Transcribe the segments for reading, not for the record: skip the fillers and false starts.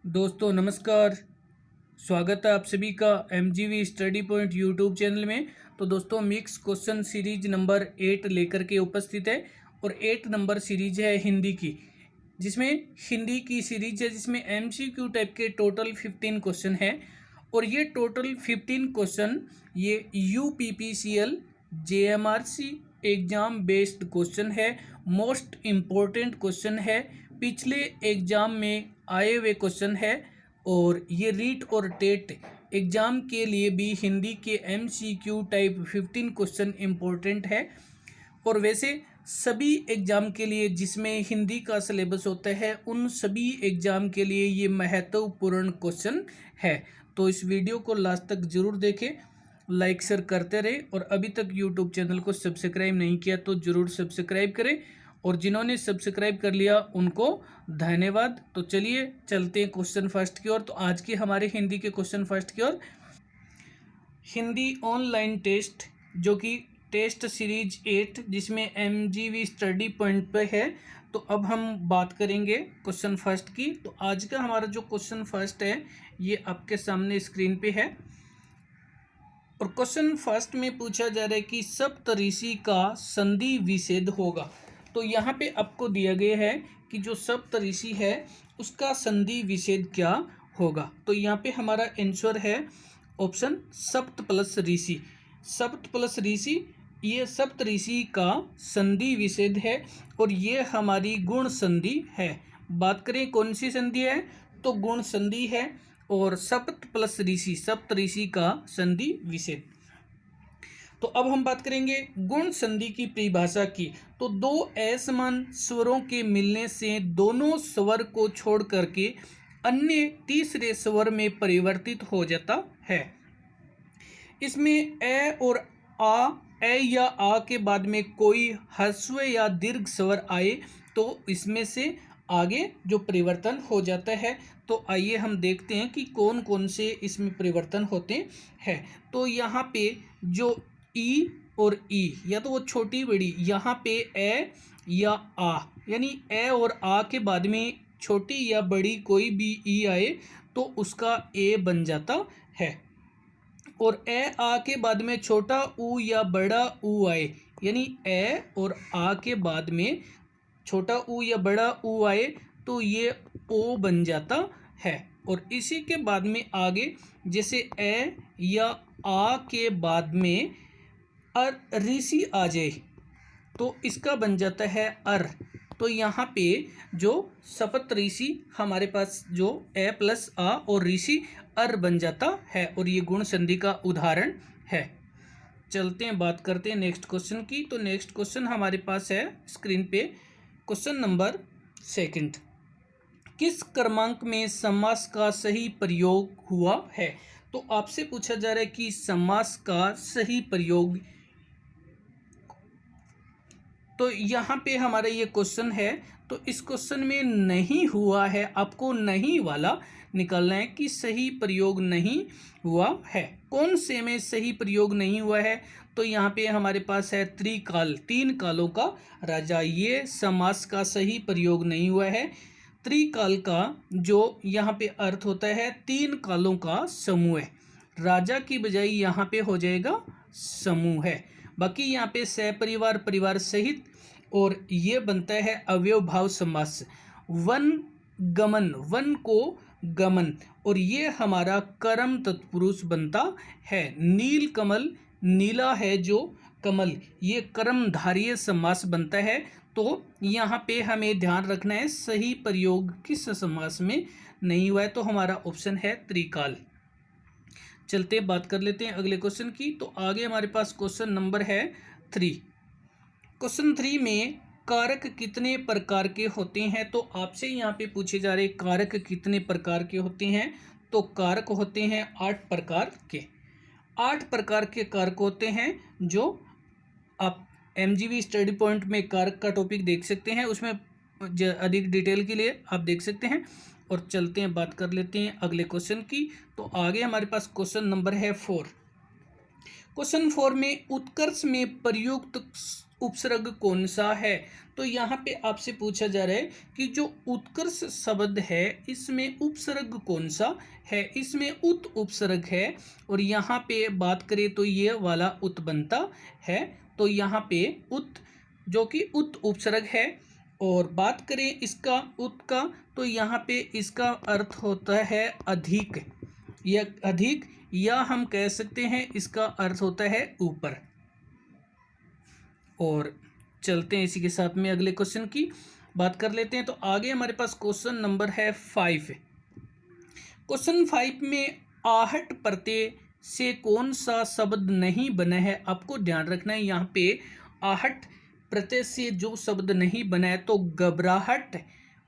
दोस्तों नमस्कार। स्वागत है आप सभी का एमजीवी स्टडी पॉइंट यूट्यूब चैनल में। तो दोस्तों मिक्स क्वेश्चन सीरीज नंबर 8 लेकर के उपस्थित है और 8 नंबर सीरीज है हिंदी की, जिसमें हिंदी की सीरीज है जिसमें एमसीक्यू टाइप के टोटल 15 क्वेश्चन है। और ये टोटल 15 क्वेश्चन ये यूपीपीसीएल जेएमआरसी एग्ज़ाम बेस्ड क्वेश्चन है। मोस्ट इम्पोर्टेंट क्वेश्चन है, पिछले एग्ज़ाम में आए हुए क्वेश्चन है। और ये रीट और टेट एग्ज़ाम के लिए भी हिंदी के एमसीक्यू टाइप 15 क्वेश्चन इम्पोर्टेंट है। और वैसे सभी एग्ज़ाम के लिए जिसमें हिंदी का सिलेबस होता है उन सभी एग्ज़ाम के लिए ये महत्वपूर्ण क्वेश्चन है। तो इस वीडियो को लास्ट तक ज़रूर देखें, लाइक शेयर करते रहें और अभी तक यूट्यूब चैनल को सब्सक्राइब नहीं किया तो ज़रूर सब्सक्राइब करें। और जिन्होंने सब्सक्राइब कर लिया उनको धन्यवाद। तो चलिए चलते हैं क्वेश्चन फर्स्ट की ओर। तो आज के हमारे हिंदी के क्वेश्चन फर्स्ट की ओर, हिंदी ऑनलाइन टेस्ट जो कि टेस्ट सीरीज 8 जिसमें एमजीवी स्टडी पॉइंट पे है। तो अब हम बात करेंगे क्वेश्चन फर्स्ट की। तो आज का हमारा जो क्वेश्चन फर्स्ट है ये आपके सामने स्क्रीन पे है। और क्वेश्चन फर्स्ट में पूछा जा रहा है कि सप्तऋषि का संधि विच्छेद होगा। तो यहाँ पे आपको दिया गया है कि जो सप्तऋषि है उसका संधि विच्छेद क्या होगा। तो यहाँ पे हमारा आंसर है ऑप्शन सप्त प्लस ऋषि। सप्त प्लस ऋषि ये सप्तऋषि का संधि विच्छेद है और ये हमारी गुण संधि है। बात करें कौन सी संधि है, तो गुण संधि है। और सप्त प्लस ऋषि सप्तऋषि का संधि विच्छेद। तो अब हम बात करेंगे गुण संधि की परिभाषा की। तो दो असमान स्वरों के मिलने से दोनों स्वर को छोड़ करके अन्य तीसरे स्वर में परिवर्तित हो जाता है। इसमें ए और आ, ए या आ के बाद में कोई ह्रस्व या दीर्घ स्वर आए तो इसमें से आगे जो परिवर्तन हो जाता है। तो आइए हम देखते हैं कि कौन कौन से इसमें परिवर्तन होते हैं। तो यहाँ पे जो ई और ई या तो वो छोटी बड़ी, यहाँ पे ए या आ, यानी ए और आ के बाद में छोटी या बड़ी कोई भी ई आए तो उसका ए बन जाता है। और ए आ के बाद में छोटा ऊ या बड़ा ऊ आए, यानी ए और आ के बाद में छोटा ऊ या बड़ा ऊ आए तो ये ओ बन जाता है। और इसी के बाद में आगे जैसे ए या आ के बाद में ऋषि आ जाए तो इसका बन जाता है अर। तो यहाँ पे जो सप्तऋषि हमारे पास जो ए प्लस आ और ऋषि अर बन जाता है और ये गुण संधि का उदाहरण है। चलते हैं बात करते हैं नेक्स्ट क्वेश्चन की। तो नेक्स्ट क्वेश्चन हमारे पास है स्क्रीन पे, क्वेश्चन नंबर 2। किस क्रमांक में समास का सही प्रयोग हुआ है। तो आपसे पूछा जा रहा है कि समास का सही प्रयोग। तो यहाँ पे हमारा ये क्वेश्चन है, तो इस क्वेश्चन में नहीं हुआ है, आपको नहीं वाला निकालना है कि सही प्रयोग नहीं हुआ है। कौन से में सही प्रयोग नहीं हुआ है, तो यहाँ पे हमारे पास है त्रिकाल, 3 कालों का राजा, ये समास का सही प्रयोग नहीं हुआ है। त्रिकाल का जो यहाँ पे अर्थ होता है 3 कालों का समूह है, राजा की बजाय यहाँ पे हो जाएगा समूह है। बाकी यहाँ पे सपरिवार, परिवार सहित, और ये बनता है अवयव भाव समास। वन गमन, वन को गमन, और ये हमारा कर्म तत्पुरुष बनता है। नील कमल, नीला है जो कमल, ये कर्मधारय समास बनता है। तो यहाँ पे हमें ध्यान रखना है सही प्रयोग किस समास में नहीं हुआ है, तो हमारा ऑप्शन है त्रिकाल। चलते बात कर लेते हैं अगले क्वेश्चन की। तो आगे हमारे पास क्वेश्चन नंबर है 3। क्वेश्चन 3 में कारक कितने प्रकार के होते हैं। तो आपसे यहाँ पे पूछे जा रहे कारक कितने प्रकार के होते हैं। तो कारक होते हैं 8 प्रकार के। 8 प्रकार के कारक होते हैं जो आप एमजीवी स्टडी पॉइंट में कारक का टॉपिक देख सकते हैं, उसमें अधिक डिटेल के लिए आप देख सकते हैं। और चलते हैं बात कर लेते हैं अगले क्वेश्चन की। तो आगे हमारे पास क्वेश्चन नंबर है 4। क्वेश्चन 4 में उत्कर्ष में प्रयुक्त उपसर्ग कौन सा है। तो यहाँ पे आपसे पूछा जा रहा है कि जो उत्कर्ष शब्द है इसमें उपसर्ग कौन सा है। इसमें उत उपसर्ग है और यहाँ पे बात करें तो ये वाला उत बनता है। तो यहाँ पे उत जो कि उत उपसर्ग है। और बात करें इसका उत का तो यहाँ पे इसका अर्थ होता है अधिक या अधिक, या हम कह सकते हैं इसका अर्थ होता है ऊपर। और चलते हैं इसी के साथ में अगले क्वेश्चन की बात कर लेते हैं। तो आगे हमारे पास क्वेश्चन नंबर है 5। क्वेश्चन 5 में आहट प्रत्यय से कौन सा शब्द नहीं बना है। आपको ध्यान रखना है यहाँ पे आहट प्रत्यय से जो शब्द नहीं बना है तो घबराहट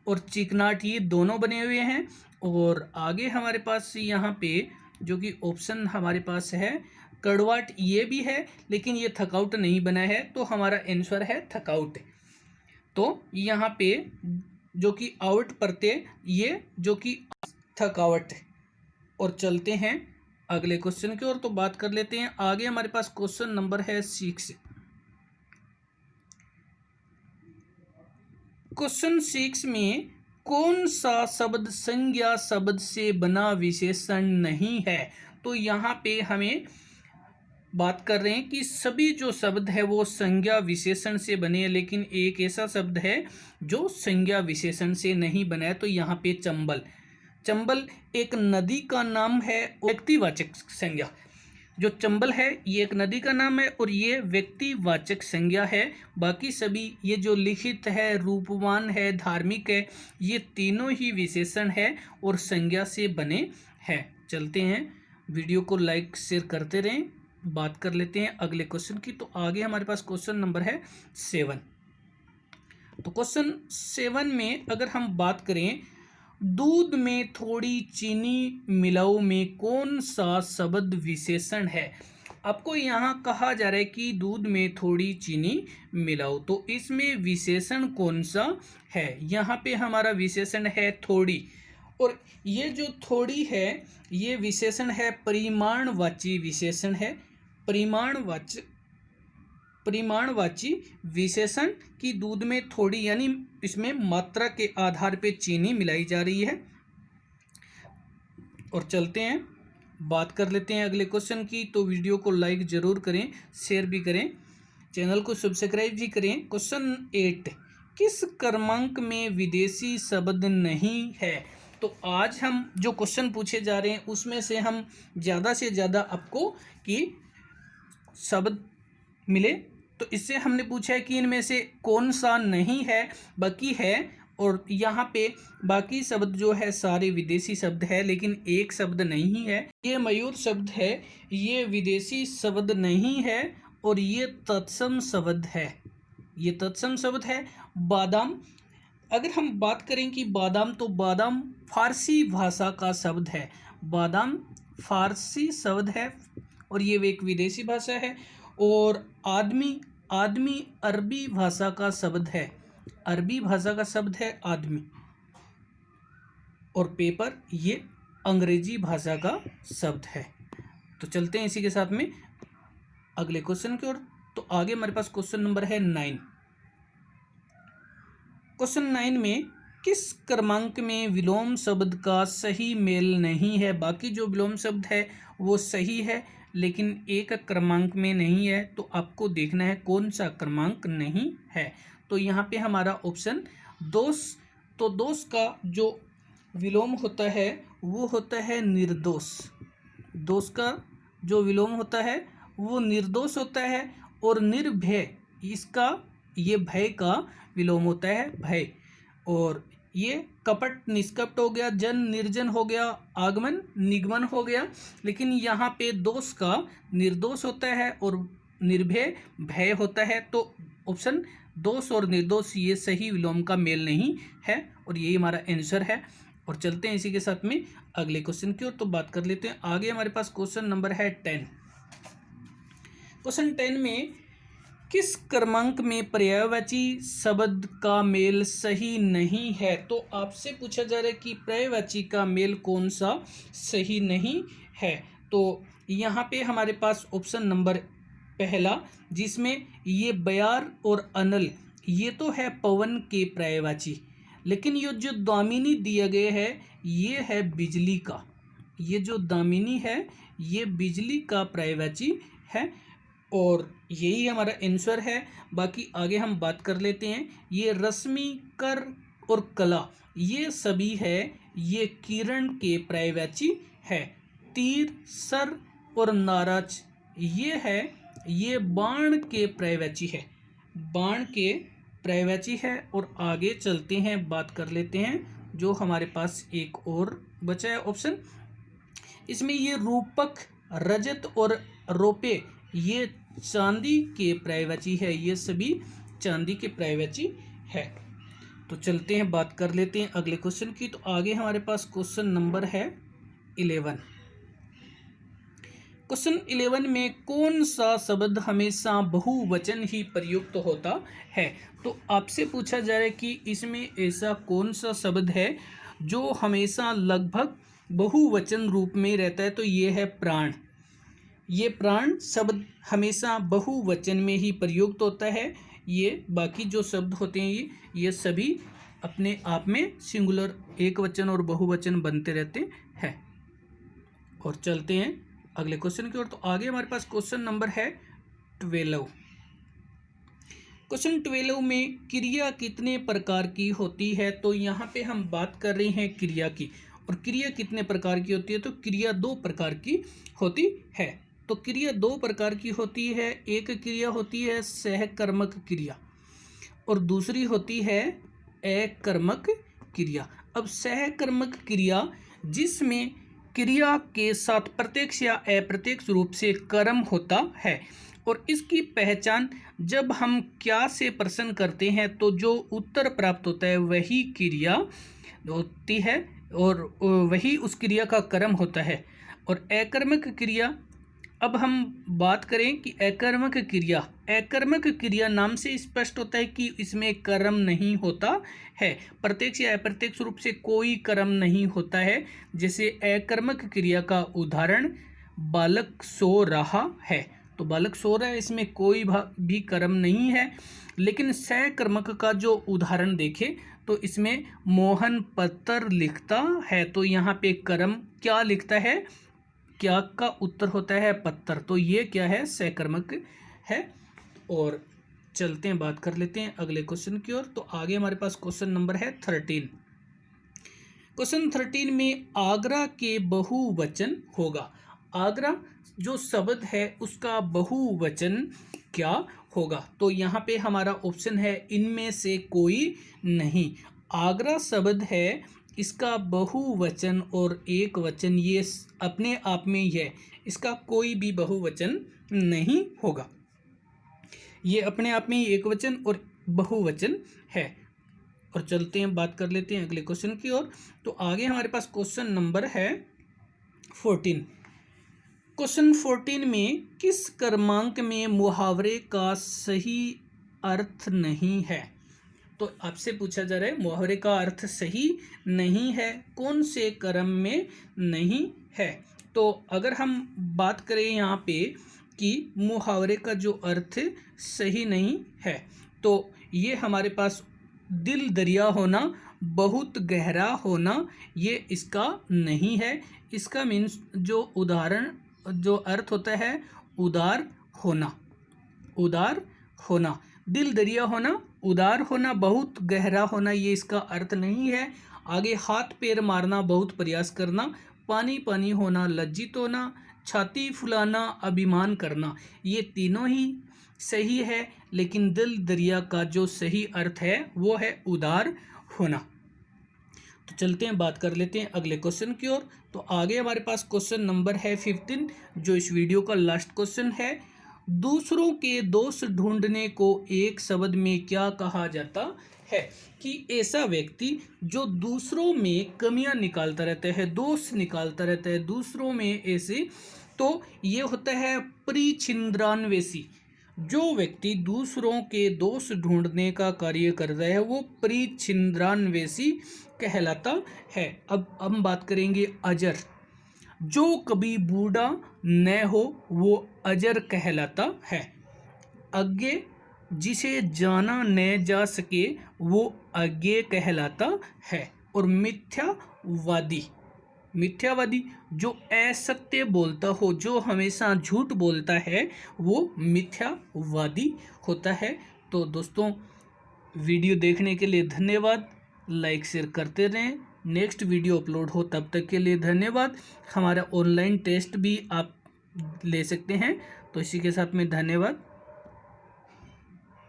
और चिकनाहट ये दोनों बने हुए हैं। और आगे हमारे पास यहाँ पे जो कि ऑप्शन हमारे पास है कड़वाहट ये भी है, लेकिन ये थकाउट नहीं बना है तो हमारा आंसर है थकाउट। तो यहाँ पे जो कि आउट प्रत्यय ये जो कि थकावट। और चलते हैं अगले क्वेश्चन की ओर। तो बात कर लेते हैं आगे हमारे पास क्वेश्चन नंबर है 6। क्वेश्चन 6 में कौन सा शब्द संज्ञा शब्द से बना विशेषण नहीं है। तो यहाँ पे हमें बात कर रहे हैं कि सभी जो शब्द है वो संज्ञा विशेषण से बने हैं, लेकिन एक ऐसा शब्द है जो संज्ञा विशेषण से नहीं बना है। तो यहाँ पे चंबल। चंबल एक नदी का नाम है, व्यक्तिवाचक संज्ञा। जो चंबल है ये एक नदी का नाम है और ये व्यक्तिवाचक संज्ञा है। बाकी सभी ये जो लिखित है, रूपवान है, धार्मिक है, ये तीनों ही विशेषण है और संज्ञा से बने हैं। चलते हैं, वीडियो को लाइक शेयर करते रहें। बात कर लेते हैं अगले क्वेश्चन की। तो आगे हमारे पास क्वेश्चन नंबर है 7। तो क्वेश्चन 7 में अगर हम बात करें दूध में थोड़ी चीनी मिलाओ में कौन सा शब्द विशेषण है। आपको यहाँ कहा जा रहा है कि दूध में थोड़ी चीनी मिलाओ, तो इसमें विशेषण कौन सा है। यहाँ पे हमारा विशेषण है थोड़ी, और ये जो थोड़ी है ये विशेषण है परिमाणवाची विशेषण है। परिमाणवाची विशेषण की दूध में थोड़ी यानी इसमें मात्रा के आधार पे चीनी मिलाई जा रही है। और चलते हैं, बात कर लेते हैं अगले क्वेश्चन की। तो वीडियो को लाइक जरूर करें, शेयर भी करें, चैनल को सब्सक्राइब भी करें। क्वेश्चन 8, किस क्रमांक में विदेशी शब्द नहीं है। तो आज हम जो क्वेश्चन पूछे जा रहे हैं उसमें से हम ज़्यादा से ज़्यादा आपको कि शब्द मिले, तो इससे हमने पूछा है कि इनमें से कौन सा नहीं है, बाकी है। और यहाँ पे बाकी शब्द जो है सारे विदेशी शब्द है, लेकिन एक शब्द नहीं है। ये मयूर शब्द है, ये विदेशी शब्द नहीं है और ये तत्सम शब्द है। ये तत्सम शब्द है। बादाम, अगर हम बात करें कि बादाम, तो बादाम फारसी भाषा का शब्द है। बादाम फारसी शब्द है और ये एक विदेशी भाषा है। और आदमी अरबी भाषा का शब्द है। अरबी भाषा का शब्द है आदमी। और पेपर ये अंग्रेजी भाषा का शब्द है। तो चलते हैं इसी के साथ में अगले क्वेश्चन की ओर। तो आगे हमारे पास क्वेश्चन नंबर है 9। क्वेश्चन 9 में किस क्रमांक में विलोम शब्द का सही मेल नहीं है। बाकी जो विलोम शब्द है वो सही है, लेकिन एक क्रमांक में नहीं है। तो आपको देखना है कौन सा क्रमांक नहीं है। तो यहाँ पे हमारा ऑप्शन दोष। तो दोष का जो विलोम होता है वो होता है निर्दोष। दोष का जो विलोम होता है वो निर्दोष होता है। और निर्भय, इसका ये भय का विलोम होता है भय। और ये कपट निष्कपट हो गया, जन निर्जन हो गया, आगमन निगमन हो गया। लेकिन यहाँ पे दोष का निर्दोष होता है और निर्भय भय होता है। तो ऑप्शन दोष और निर्दोष ये सही विलोम का मेल नहीं है और यही हमारा आंसर है। और चलते हैं इसी के साथ में अगले क्वेश्चन की ओर। तो बात कर लेते हैं आगे हमारे पास क्वेश्चन नंबर है 10। क्वेश्चन 10 में किस क्रमांक में पर्यायवाची शब्द का मेल सही नहीं है। तो आपसे पूछा जा रहा है कि पर्यायवाची का मेल कौन सा सही नहीं है। तो यहाँ पे हमारे पास ऑप्शन नंबर पहला, जिसमें ये बयार और अनल ये तो है पवन के पर्यायवाची, लेकिन ये जो दामिनी दिया गया है ये है बिजली का। ये जो दामिनी है ये बिजली का पर्यायवाची है और यही हमारा आंसर है। बाकी आगे हम बात कर लेते हैं। ये रश्मि, कर और कला ये सभी है ये किरण के पर्यायवाची है। तीर, सर और नाराज ये है ये बाण के पर्यायवाची है, बाण के पर्यायवाची है। और आगे चलते हैं, बात कर लेते हैं जो हमारे पास एक और बचा है ऑप्शन। इसमें ये रूपक, रजत और रोपे ये चांदी के पर्यायवाची है, ये सभी चांदी के पर्यायवाची है। तो चलते हैं, बात कर लेते हैं अगले क्वेश्चन की। तो आगे हमारे पास क्वेश्चन नंबर है 11। क्वेश्चन 11 में कौन सा शब्द हमेशा बहुवचन ही प्रयुक्त होता है? तो आपसे पूछा जा रहा है कि इसमें ऐसा कौन सा शब्द है जो हमेशा लगभग बहुवचन रूप में रहता है? तो ये है प्राण। ये प्राण शब्द हमेशा बहुवचन में ही प्रयुक्त होता है। ये बाकी जो शब्द होते हैं ये सभी अपने आप में सिंगुलर, एक वचन और बहुवचन बनते रहते हैं। और चलते हैं अगले क्वेश्चन की ओर। तो आगे हमारे पास क्वेश्चन नंबर है 12। क्वेश्चन 12 में क्रिया कितने प्रकार की होती है? तो यहाँ पे हम बात कर रहे हैं क्रिया की। और क्रिया कितने प्रकार की होती है? तो क्रिया 2 प्रकार की होती है। तो क्रिया 2 प्रकार की होती है। एक क्रिया होती है सहकर्मक क्रिया और दूसरी होती है अकर्मक क्रिया। अब सहकर्मक क्रिया जिसमें क्रिया के साथ प्रत्यक्ष या अप्रत्यक्ष रूप से कर्म होता है और इसकी पहचान जब हम क्या से प्रश्न करते हैं तो जो उत्तर प्राप्त होता है वही क्रिया होती है और वही उस क्रिया का कर्म होता है। और अकर्मक क्रिया, अब हम बात करें कि अकर्मक क्रिया नाम से स्पष्ट होता है कि इसमें कर्म नहीं होता है, प्रत्यक्ष या अप्रत्यक्ष रूप से कोई कर्म नहीं होता है। जैसे अकर्मक क्रिया का उदाहरण बालक सो रहा है, तो बालक सो रहा है, इसमें कोई भी कर्म नहीं है। लेकिन सकर्मक का जो उदाहरण देखें तो इसमें मोहन पत्र लिखता है, तो यहाँ पे कर्म क्या लिखता है? क्या का उत्तर होता है पत्थर, तो ये क्या है? सकर्मक है। और चलते हैं, बात कर लेते हैं अगले क्वेश्चन की ओर। तो आगे हमारे पास क्वेश्चन नंबर है 13। क्वेश्चन 13 में आगरा के बहुवचन होगा। आगरा जो शब्द है उसका बहुवचन क्या होगा? तो यहाँ पे हमारा ऑप्शन है इनमें से कोई नहीं। आगरा शब्द है इसका बहुवचन और एक वचन ये अपने आप में ही है, इसका कोई भी बहुवचन नहीं होगा। ये अपने आप में ही एक वचन और बहुवचन है। और चलते हैं, बात कर लेते हैं अगले क्वेश्चन की ओर। तो आगे हमारे पास क्वेश्चन नंबर है 14। क्वेश्चन 14 में किस क्रमांक में मुहावरे का सही अर्थ नहीं है? तो आपसे पूछा जा रहा है मुहावरे का अर्थ सही नहीं है, कौन से क्रम में नहीं है? तो अगर हम बात करें यहाँ पे कि मुहावरे का जो अर्थ सही नहीं है तो ये हमारे पास दिल दरिया होना, बहुत गहरा होना, ये इसका नहीं है। इसका मीन्स जो उदाहरण जो अर्थ होता है उदार होना, उदार होना। दिल दरिया होना, उदार होना, बहुत गहरा होना, ये इसका अर्थ नहीं है। आगे हाथ पैर मारना, बहुत प्रयास करना, पानी पानी होना, लज्जित होना, छाती फुलाना, अभिमान करना, ये तीनों ही सही है। लेकिन दिल दरिया का जो सही अर्थ है वो है उदार होना। तो चलते हैं, बात कर लेते हैं अगले क्वेश्चन की ओर। तो आगे हमारे पास क्वेश्चन नंबर है 15 जो इस वीडियो का लास्ट क्वेश्चन है। दूसरों के दोष ढूंढने को एक शब्द में क्या कहा जाता है? कि ऐसा व्यक्ति जो दूसरों में कमियां निकालता रहता है, दोष निकालता रहता है दूसरों में ऐसे, तो ये होता है परिछिन्द्रान्वेषी। जो व्यक्ति दूसरों के दोष ढूंढने का कार्य कर रहा है वो परिछिन्द्रान्वेषी कहलाता है। अब हम बात करेंगे अजर। जो कभी बूढ़ा न हो वो अजर कहलाता है। आगे जिसे जाना न जा सके वो अज्ञेय कहलाता है। और मिथ्यावादी, मिथ्यावादी जो असत्य बोलता हो, जो हमेशा झूठ बोलता है, वो मिथ्यावादी होता है। तो दोस्तों वीडियो देखने के लिए धन्यवाद, लाइक शेयर करते रहें। नेक्स्ट वीडियो अपलोड हो तब तक के लिए धन्यवाद। हमारा ऑनलाइन टेस्ट भी आप ले सकते हैं। तो इसी के साथ में धन्यवाद।